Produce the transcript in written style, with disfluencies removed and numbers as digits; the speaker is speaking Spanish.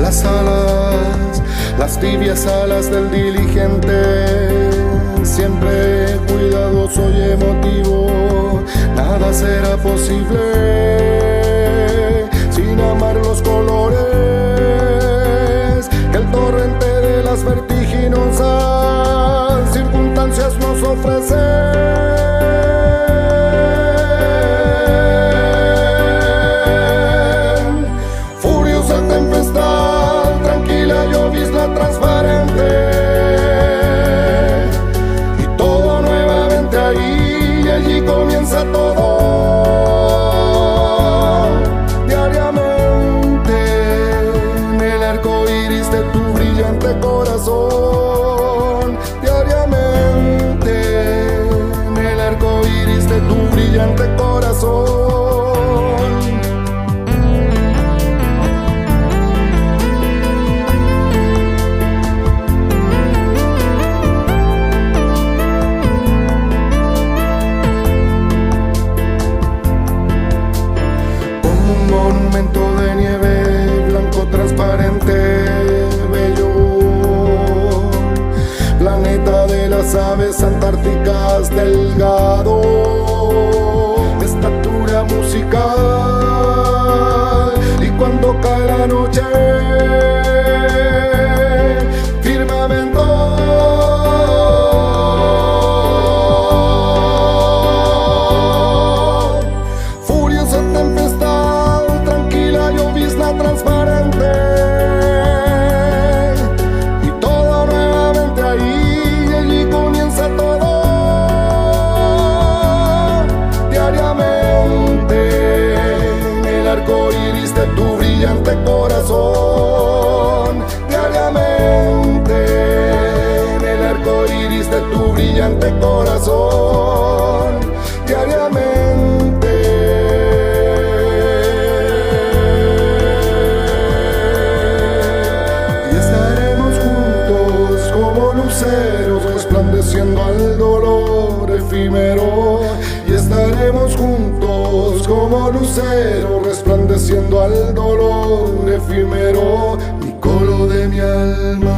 Las alas, las tibias alas del diligente, siempre cuidadoso y emotivo, nada será posible sin amar los colores que el torrente de las vertiginosas circunstancias nos ofrece. Transparente y todo nuevamente ahí, y allí comienza todo diariamente en el arco iris de tu brillante corazón, diariamente en el arco iris de tu brillante corazón. Monumento de nieve blanco transparente, bello planeta de las aves antárticas, delgado de estatura musical, y cuando cae la noche firmamento furiosa tempestad, transparente y todo nuevamente ahí, y allí comienza todo diariamente en el arco iris de tu brillante corazón, diariamente en el arco iris de tu brillante corazón, diariamente. Luceros resplandeciendo al dolor efímero, y estaremos juntos como luceros resplandeciendo al dolor efímero, mi coro de mi alma.